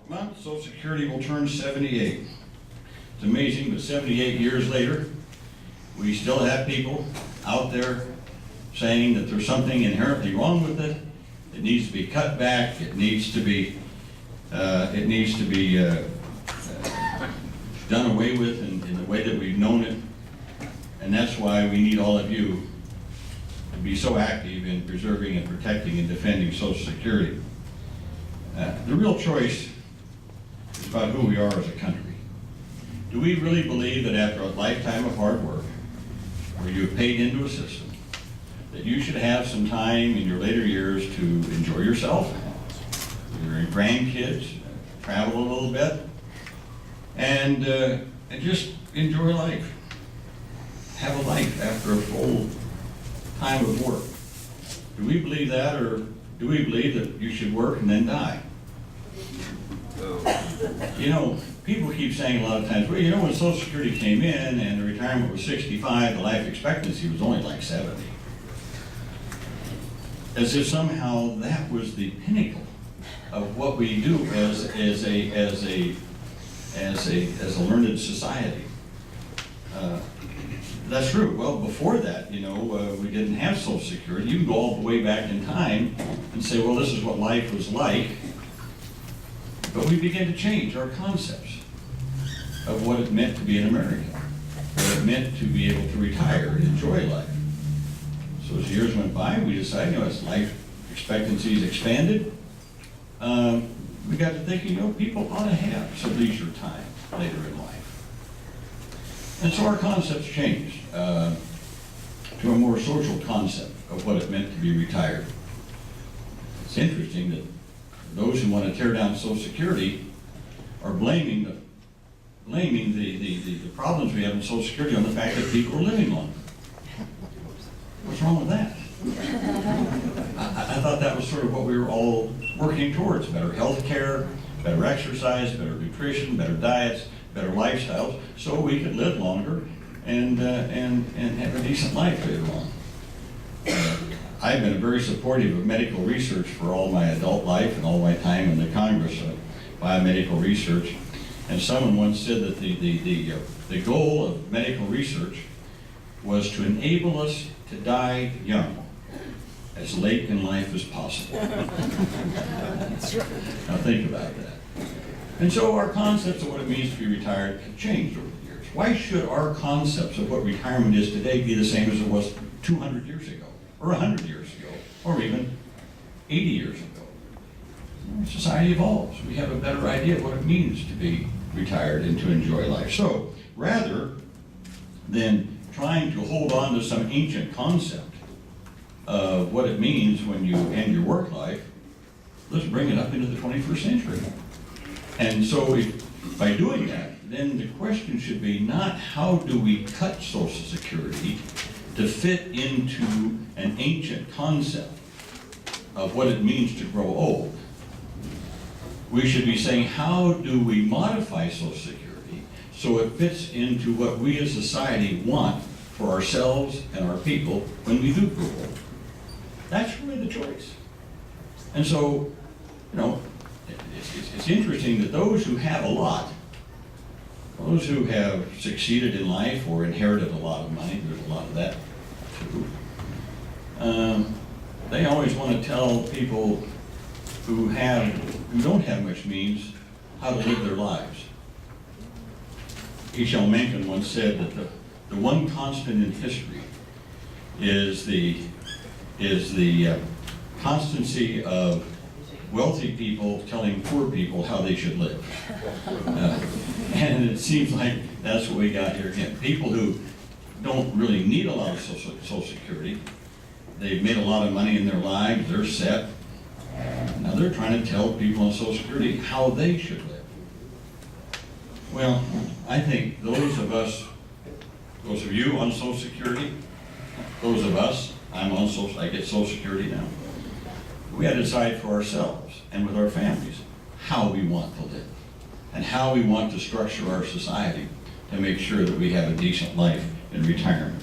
month, Social Security will turn 78. It's amazing, but 78 years later, we still have people out there saying that there's something inherently wrong with it. It needs to be cut back. It needs to be done away with in the way that we've known it. And that's why we need all of you to be so active in preserving and protecting and defending Social Security. The real choice is about who we are as a country. Do we really believe that after a lifetime of hard work, where you've paid into a system, that you should have some time in your later years to enjoy yourself, your grandkids, travel a little bit, and just enjoy life? Have a life after a full time of work. Do we believe that, or do we believe that you should work and then die? You know, people keep saying a lot of times, well, you know, when Social Security came in and the retirement was 65, the life expectancy was only like 70. As if somehow that was the pinnacle of what we do as a learned society. That's true. Well, before that, you know, we didn't have Social Security. You can go all the way back in time and say, well, this is what life was like. But we began to change our concepts of what it meant to be an American, what it meant to be able to retire and enjoy life. So as years went by, we decided, you know, as life expectancies expanded, we got to thinking, you know, people ought to have some leisure time later in life. And so our concepts changed to a more social concept of what it meant to be retired. It's interesting that those who want to tear down Social Security are blaming the problems we have in Social Security on the fact that people are living longer. What's wrong with that? I thought that was sort of what we were all working towards: better health care, better exercise, better nutrition, better diets, better lifestyles, so we could live longer and have a decent life later on. I've been very supportive of medical research for all my adult life and all my time in the Congress of biomedical research. And someone once said that the goal of medical research was to enable us to die young, as late in life as possible. Now think about that. And so our concepts of what it means to be retired have changed over the years. Why should our concepts of what retirement is today be the same as it was 200 years ago, or 100 years ago, or even 80 years ago? Society evolves. We have a better idea of what it means to be retired and to enjoy life. So rather than trying to hold on to some ancient concept of what it means when you end your work life, let's bring it up into the 21st century. And so by doing that, then the question should be not how do we cut Social Security to fit into an ancient concept of what it means to grow old. We should be saying, how do we modify Social Security so it fits into what we as society want for ourselves and our people when we do grow old? That's really the choice. And so, you know, it's interesting that those who have a lot, those who have succeeded in life or inherited a lot of money, there's a lot of that too, they always want to tell people who don't have much means how to live their lives. H.L. Mencken once said that the one constant in history is the constancy of wealthy people telling poor people how they should live. And it seems like that's what we got here again. People who don't really need a lot of Social Security, they've made a lot of money in their lives, they're set. Now they're trying to tell people on Social Security how they should live. Well, I think those of you on Social Security, those of us, I get Social Security now. We had to decide for ourselves and with our families how we want to live and how we want to structure our society to make sure that we have a decent life in retirement.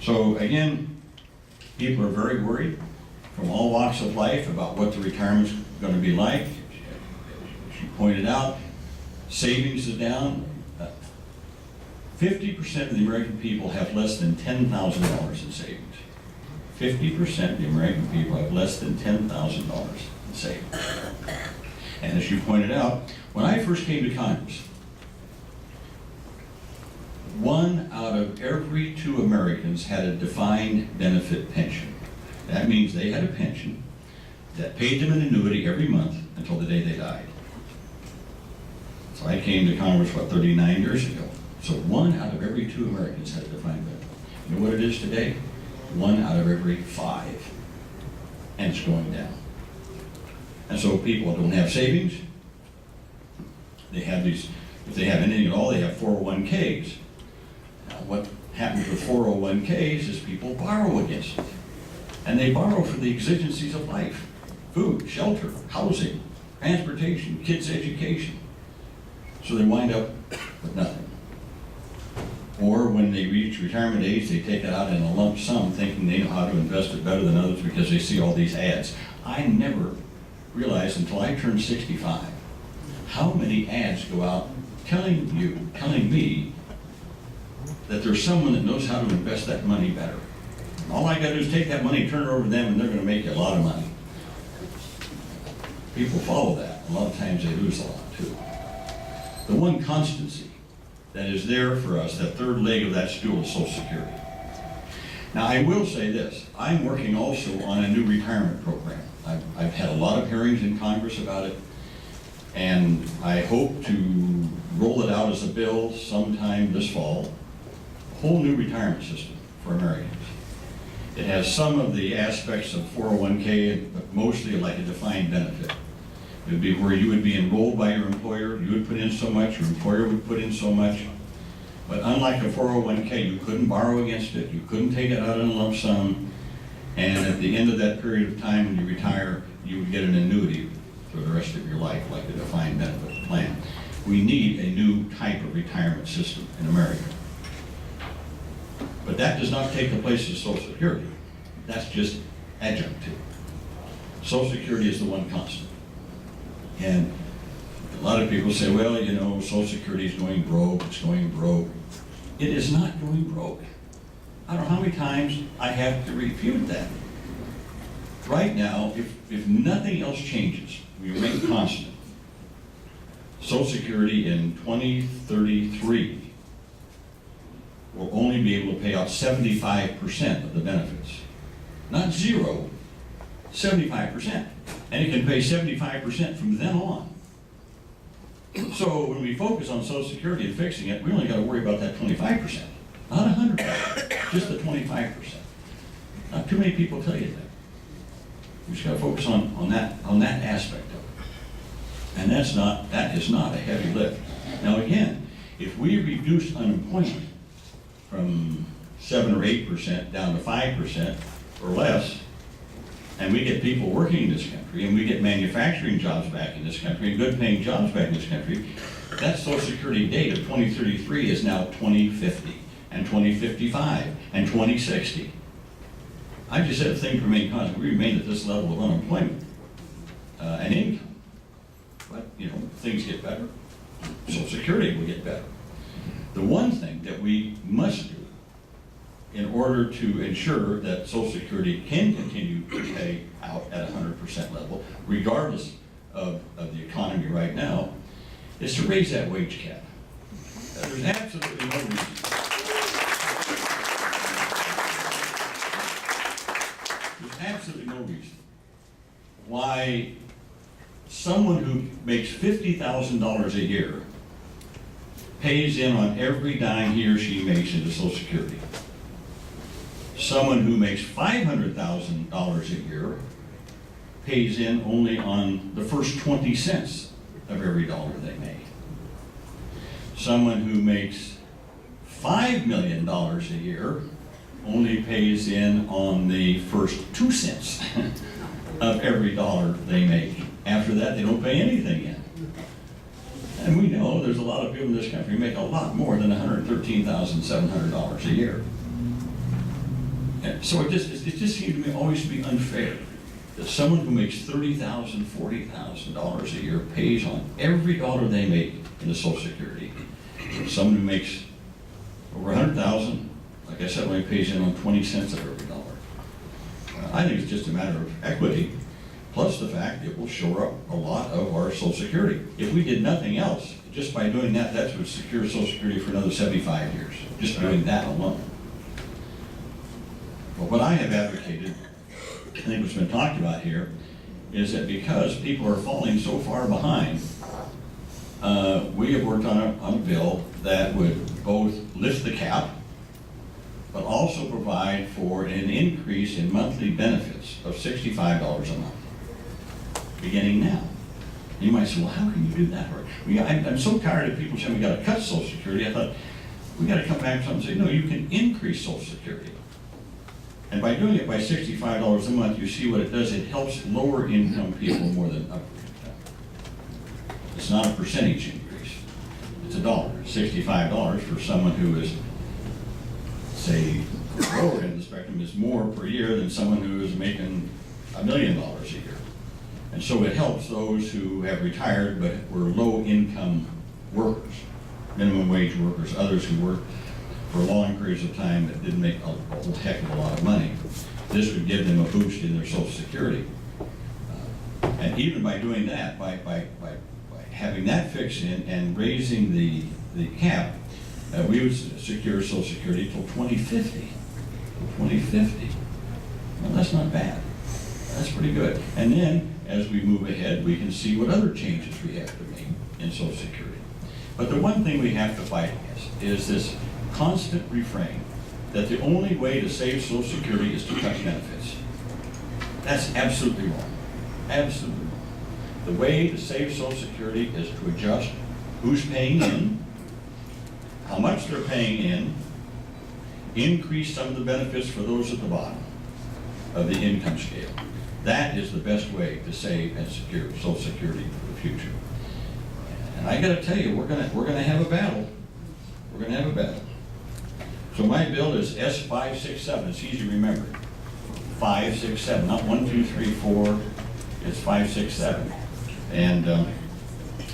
So again, people are very worried from all walks of life about what the retirement's going to be like. She pointed out, savings is down. 50% of the American people have less than $10,000 in savings. 50% of the American people have less than $10,000 in savings. And as you pointed out, when I first came to Congress, 1 out of every 2 Americans had a defined benefit pension. That means they had a pension that paid them an annuity every month until the day they died. So I came to Congress, 39 years ago. So 1 out of every 2 Americans had a defined benefit. You know what it is today? 1 out of every 5. And it's going down. And so people don't have savings. They have these, if they have anything at all, they have 401ks. Now what happens with 401ks is people borrow against it. And they borrow for the exigencies of life. Food, shelter, housing, transportation, kids' education. So they wind up with nothing. Or when they reach retirement age, they take it out in a lump sum thinking they know how to invest it better than others because they see all these ads. I never realized until I turned 65 how many ads go out telling me that there's someone that knows how to invest that money better. All I gotta do is take that money, turn it over to them, and they're gonna make you a lot of money. People follow that. A lot of times they lose a lot too. The one constancy that is there for us, that third leg of that stool, is Social Security. Now I will say this, I'm working also on a new retirement program. I've had a lot of hearings in Congress about it, and I hope to roll it out as a bill sometime this fall. A whole new retirement system for Americans. It has some of the aspects of 401k, but mostly like a defined benefit. It would be where you would be enrolled by your employer, you would put in so much, your employer would put in so much. But unlike a 401k, you couldn't borrow against it, you couldn't take it out in a lump sum, and at the end of that period of time when you retire, you would get an annuity for the rest of your life, like a defined benefit plan. We need a new type of retirement system in America. But that does not take the place of Social Security. That's just adjunct to it. Social Security is the one constant. And a lot of people say, well, you know, Social Security is going broke, it's going broke. It is not going broke. I don't know how many times I have to refute that. Right now, if nothing else changes, we remain constant. Social Security in 2033 will only be able to pay out 75% of the benefits. Not 0, 75%. And it can pay 75% from then on. So when we focus on Social Security and fixing it, we only got to worry about that 25%, not 100%, just the 25%. Not too many people tell you that. We just got to focus on that aspect of it. And that is not a heavy lift. Now again, if we reduce unemployment from 7 or 8% down to 5% or less, and we get people working in this country, and we get manufacturing jobs back in this country, and good paying jobs back in this country, that Social Security date of 2033 is now 2050, and 2055, and 2060. I just said if things remain constant, we remain at this level of unemployment and income. But, you know, things get better, Social Security will get better. The one thing that we must do in order to ensure that Social Security can continue to pay out at 100% level, regardless of the economy right now, is to raise that wage cap. There's absolutely no reason. There's absolutely no reason why someone who makes $50,000 a year pays in on every dime he or she makes into Social Security. Someone who makes $500,000 a year pays in only on the first 20 cents of every dollar they make. Someone who makes $5 million a year only pays in on the first 2 cents of every dollar they make. After that, they don't pay anything in. And we know there's a lot of people in this country who make a lot more than $113,700 a year. And so it just seems to me always to be unfair that someone who makes $30,000, $40,000 a year pays on every dollar they make in the Social Security. Someone who makes over $100,000, like I said, only pays in on 20 cents of every dollar. I think it's just a matter of equity, plus the fact it will shore up a lot of our Social Security. If we did nothing else, just by doing that, that would secure Social Security for another 75 years, just doing that alone. But what I have advocated, I think what's been talked about here, is that because people are falling so far behind, we have worked on a bill that would both lift the cap, but also provide for an increase in monthly benefits of $65 a month, beginning now. You might say, well, how can you do that? Or, I'm so tired of people saying we got to cut Social Security. I thought, we got to come back to something and say, no, you can increase Social Security. And by doing it by $65 a month, you see what it does. It helps lower income people more than upper income. It's not a percentage increase. It's $1. $65 for someone who is, say, lower end of the spectrum is more per year than someone who is making $1 million a year. And so it helps those who have retired but were low income workers, minimum wage workers, others who worked for long periods of time that didn't make a heck of a lot of money. This would give them a boost in their Social Security. And even by doing that, by having that fixed in and raising the cap, we would secure Social Security till 2050. 2050. Well, that's not bad. That's pretty good. And then, as we move ahead, we can see what other changes we have to make in Social Security. But the one thing we have to fight against is this constant refrain that the only way to save Social Security is to cut benefits. That's absolutely wrong. Absolutely wrong. The way to save Social Security is to adjust who's paying in, how much they're paying in, increase some of the benefits for those at the bottom of the income scale. That is the best way to save and secure Social Security for the future. And I got to tell you, we're gonna have a battle. We're gonna have a battle. So my bill is S567. It's easy to remember. 567, not 1, 2, 3, 4. It's 567. And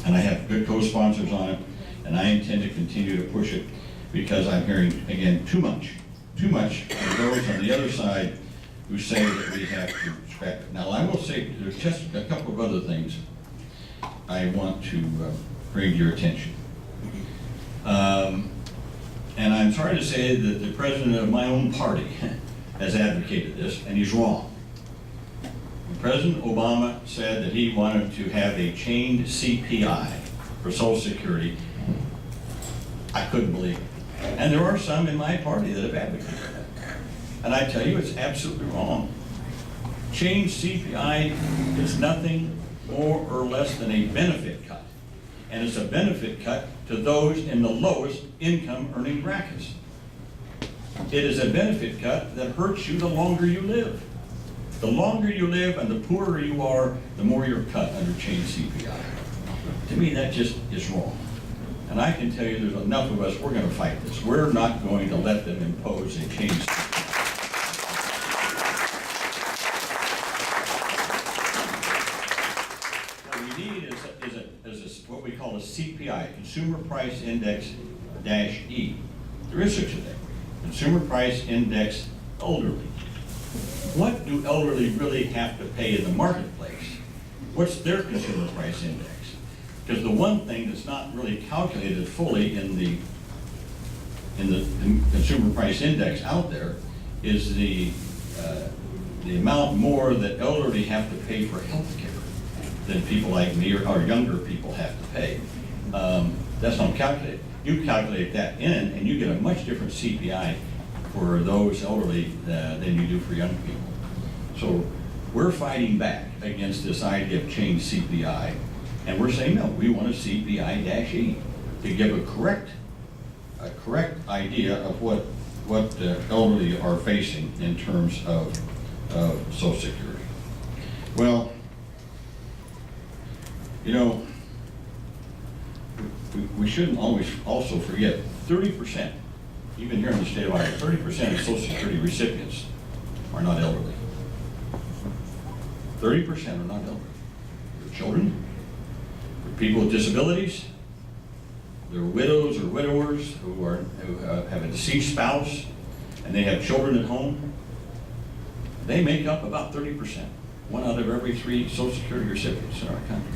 I have good co-sponsors on it, and I intend to continue to push it because I'm hearing again too much of those on the other side who say that we have to respect it. Now, I will say there's just a couple of other things I want to bring to your attention. And I'm sorry to say that the president of my own party has advocated this, and he's wrong. President Obama said that he wanted to have a chained CPI for Social Security. I couldn't believe it. And there are some in my party that have advocated that. And I tell you, it's absolutely wrong. Chained CPI is nothing more or less than a benefit cut. And it's a benefit cut to those in the lowest income earning brackets. It is a benefit cut that hurts you the longer you live. The longer you live and the poorer you are, the more you're cut under chained CPI. To me, that just is wrong. And I can tell you there's enough of us, we're going to fight this. We're not going to let them impose a chained CPI. What we need is what we call a CPI, Consumer Price Index -E. There is such a thing. Consumer Price Index elderly. What do elderly really have to pay in the marketplace? What's their consumer price index? Because the one thing that's not really calculated fully in the consumer price index out there is the amount more that elderly have to pay for health care than people like me or younger people have to pay. That's not calculated. You calculate that in, and you get a much different CPI for those elderly than you do for young people. So we're fighting back against this idea of chained CPI, and we're saying, no, we want a CPI-E to give a correct idea of what elderly are facing in terms of Social Security. Well, you know, we shouldn't always also forget 30%, even here in the state of Iowa, 30% of Social Security recipients are not elderly. 30%. 30% are not eligible. They're children, they're people with disabilities, they're widows or widowers who have a deceased spouse and they have children at home. They make up about 30%, 1 out of every 3 Social Security recipients in our country.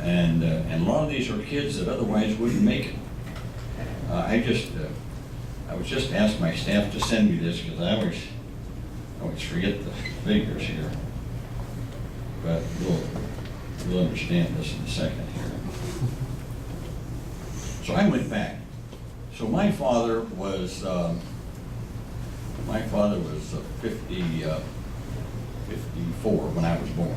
And a lot of these are kids that otherwise wouldn't make it. I was just asked my staff to send me this because I always forget the figures here. But you'll understand this in a second here. So I went back. So my father was 54 when I was born.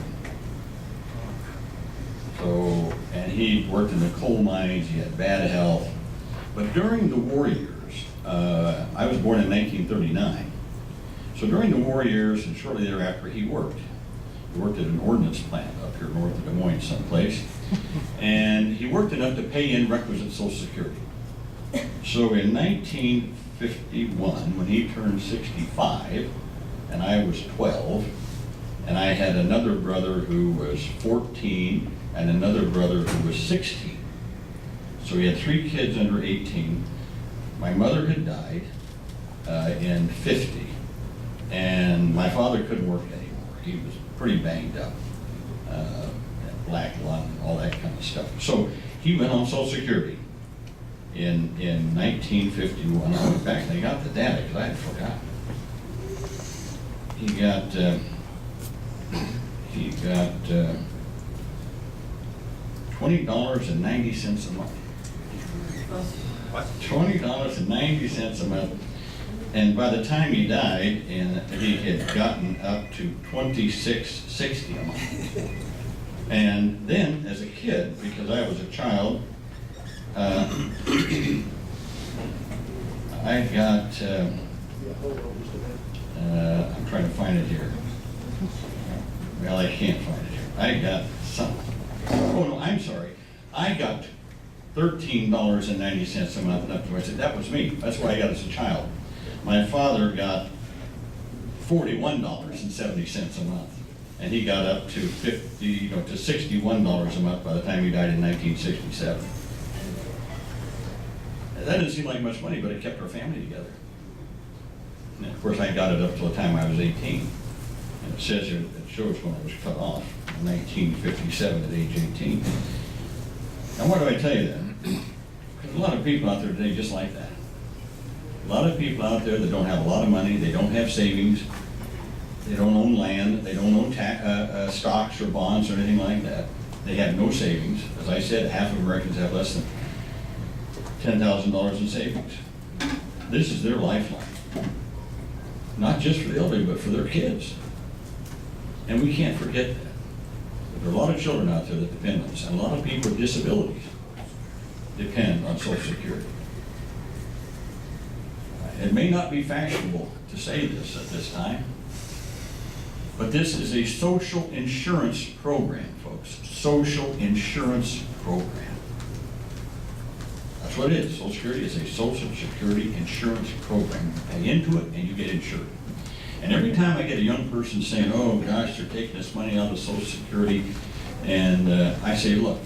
So, and he worked in the coal mines, he had bad health. But during the war years, I was born in 1939. So during the war years and shortly thereafter, he worked. He worked at an ordnance plant up here north of Des Moines someplace. And he worked enough to pay in requisite Social Security. So in 1951, when he turned 65, and I was 12, and I had another brother who was 14, and another brother who was 16. So we had 3 kids under 18. My mother had died in 50, and my father couldn't work anymore. He was pretty banged up, black lung, all that kind of stuff. So he went on Social Security in 1951. I went back and I got the data because I had forgotten. He got $20.90 a month. What? $20.90 a month. And by the time he died, and he had gotten up to $26.60 a month. And then, as a kid, because I was a child, I got, I'm trying to find it here. Well, I can't find it here. I got something. Oh, no, I'm sorry. I got $13.90 a month up to, I said, that was me. That's what I got as a child. My father got $41.70 a month. And he got up to to $61 a month by the time he died in 1967. That didn't seem like much money, but it kept our family together. And of course, I got it up till the time I was 18. And it says here, it shows when I was cut off in 1957 at age 18. Now, what do I tell you then? Because a lot of people out there today just like that. A lot of people out there that don't have a lot of money, they don't have savings, they don't own land, they don't own stocks or bonds or anything like that. They have no savings. As I said, half of Americans have less than $10,000 in savings. This is their lifeline. Not just for the elderly, but for their kids. And we can't forget that. There are a lot of children out there that depend on us, and a lot of people with disabilities depend on Social Security. It may not be fashionable to say this at this time, but this is a social insurance program, folks. Social insurance program. That's what it is. Social Security is a Social Security insurance program. You pay into it and you get insured. And every time I get a young person saying, oh gosh, they're taking this money out of Social Security, and I say, look,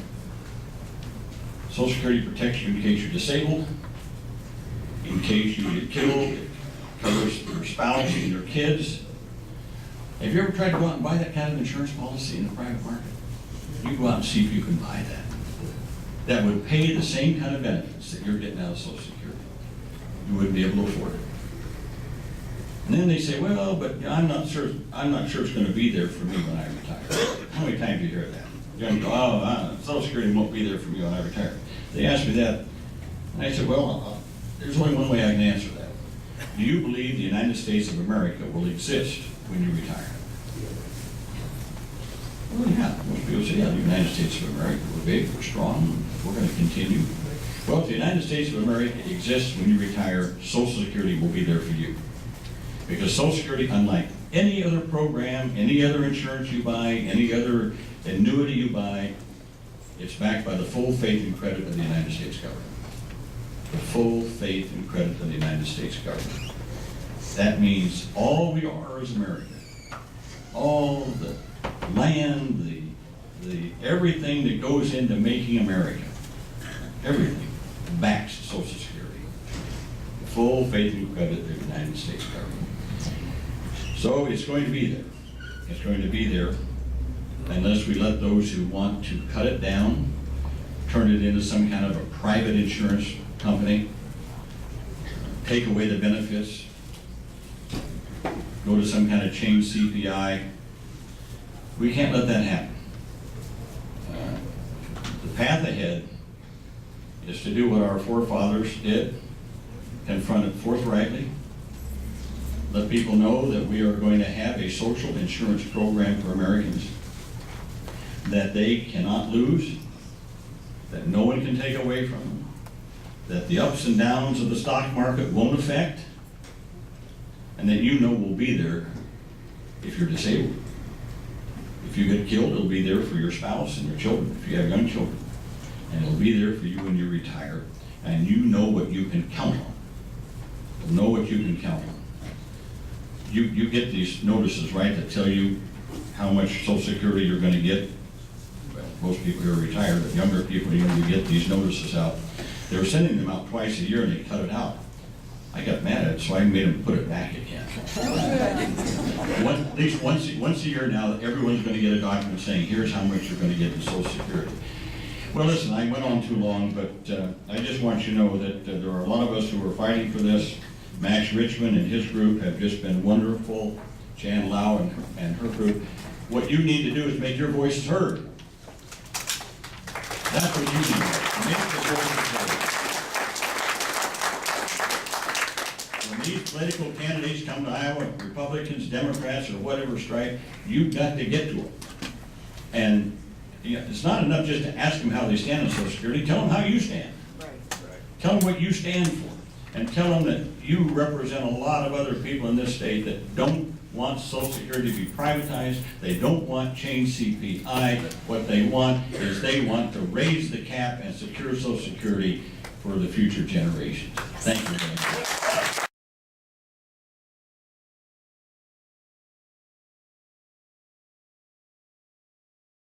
Social Security protects you in case you're disabled, in case you get killed, it covers your spouse and your kids. Have you ever tried to go out and buy that kind of insurance policy in the private market? You go out and see if you can buy that. That would pay the same kind of benefits that you're getting out of Social Security. You wouldn't be able to afford it. And then they say, well, but I'm not sure it's going to be there for me when I retire. How many times do you hear that? You're going to go, oh, Social Security won't be there for me when I retire. They asked me that, and I said, well, there's only one way I can answer that. Do you believe the United States of America will exist when you retire? Well, yeah, most people say, yeah, the United States of America, we're big, we're strong, we're going to continue. Well, if the United States of America exists when you retire, Social Security will be there for you. Because Social Security, unlike any other program, any other insurance you buy, any other annuity you buy, it's backed by the full faith and credit of the United States government. The full faith and credit of the United States government. That means all we are as Americans, all the land, everything that goes into making America, everything backs Social Security. Full faith and credit of the United States government. So it's going to be there. It's going to be there unless we let those who want to cut it down, turn it into some kind of a private insurance company, take away the benefits, go to some kind of chain CPI. We can't let that happen. The path ahead is to do what our forefathers did, confront it forthrightly, let people know that we are going to have a social insurance program for Americans that they cannot lose, that no one can take away from them, that the ups and downs of the stock market won't affect, and that you know will be there if you're disabled. If you get killed, it'll be there for your spouse and your children, if you have young children. And it'll be there for you when you retire, and you know what you can count on. You'll know what you can count on. You get these notices, right, that tell you how much Social Security you're going to get. Well, most people here are retired, but younger people, you get these notices out. They were sending them out twice a year, and they cut it out. I got mad at it, so I made them put it back again. At least once a year now, everyone's going to get a document saying, here's how much you're going to get in Social Security. Well, listen, I went on too long, but I just want you to know that there are a lot of us who are fighting for this. Max Richmond and his group have just been wonderful. Jan Lau and her group. What you need to do is make your voices heard. That's what you need. Make the voices heard. When these political candidates come to Iowa, Republicans, Democrats, or whatever stripe, you've got to get to them. And it's not enough just to ask them how they stand on Social Security. Tell them how you stand. Right. Tell them what you stand for. And tell them that you represent a lot of other people in this state that don't want Social Security to be privatized. They don't want chain CPI. What they want is they want to raise the cap and secure Social Security for the future generations. Thank you very much.